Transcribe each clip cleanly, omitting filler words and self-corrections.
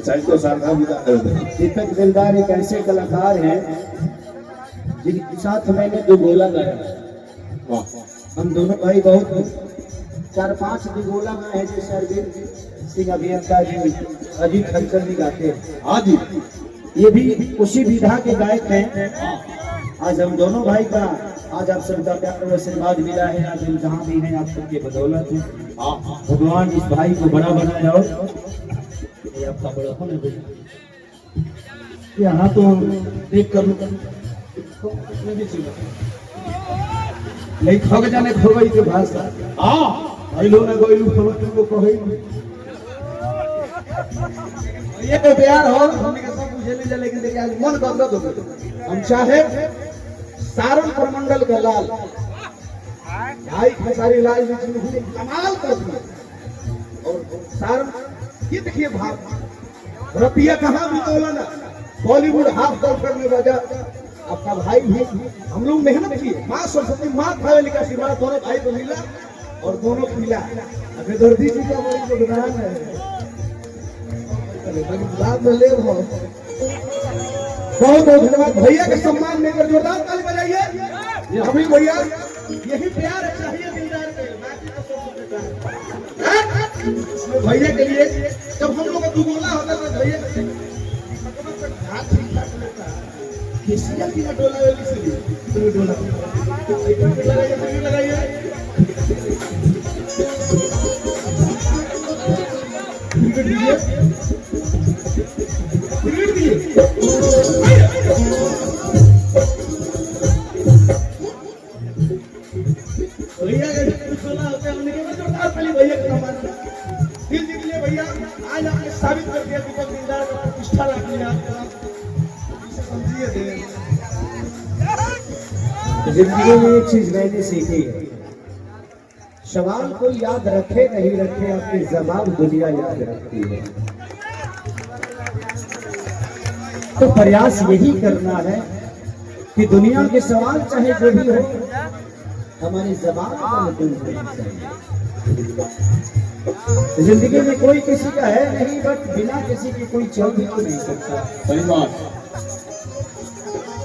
सैकड़ों साल का विदा कर दे। दीपक दिलदार एक ऐसे कलाकार हैं जिनके साथ मैंने दो गोला गाया। हम दोनों भाई बहुत 4-5 गोला गाए हैं, जैसे अरविंद सिंह अभियंता जी, अजीत खनकर भी गाते हैं। हाँ जी, ये भी उसी विधा के गायक हैं। आज हम दोनों भाई का आज आप सबका प्यार और आशीर्वाद मिला है। आज हम जहाँ भी हैं आप सबके बदौलत है। भगवान इस भाई को बड़ा बनाए और ये आपका बड़ा होने भैया यहाँ तो देख कर नहीं खग जाने खोगई के भाषा आइलो ना गोइलू खबर तुमको कहई ये तो तैयार हो हमने के सब बुझे ले, लेकिन देखिए आज मन गदगद हो गया। हम चाहे सारण प्रमंडल का लाल भाई खेसारी लाल जी ने कमाल कर दिया। और सारण ये देखिए भाव रुपया कहाँ भी बोला ना, बॉलीवुड हाफ गर्लफ्रेंड में बजा आपका भाई भी। हम लोग मेहनत किए, माँ सरस्वती माँ खावे का आशीर्वाद दोनों भाई को मिला और दोनों खिला। अभी दर्दी जी का बड़ी योगदान है, बाद में ले बहुत बहुत धन्यवाद। भैया के सम्मान में जोरदार ताली बजाइए। हमें भैया यही प्यार चाहिए दिलदार के, भैया के लिए। जब हम लोग का दुगोला होता था भैया किसिया की डोला वाली से डोला लगाइए भैया होता है उनके बाद जोरदार ताली भैया का सम्मान दिल जीत लिए। भैया आज आपने साबित कर दिया दीपक दिलदार का प्रतिष्ठा रख लिया। जिंदगी में एक चीज मैंने सीखी है, सवाल कोई याद रखे नहीं रखे, आपकी जवाब दुनिया याद रखती है। तो प्रयास यही करना है कि दुनिया के सवाल चाहे जो भी हो हमारी जबान पर दूर होनी चाहिए। जिंदगी में कोई किसी का है नहीं, बट बिना किसी की कोई चल भी नहीं सकता। सही बात।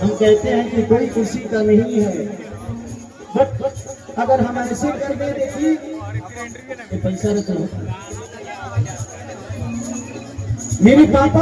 हम कहते हैं कि कोई किसी का नहीं है, बट अगर हम ऐसे कर दे देखिए पैसा रखो। मेरे पापा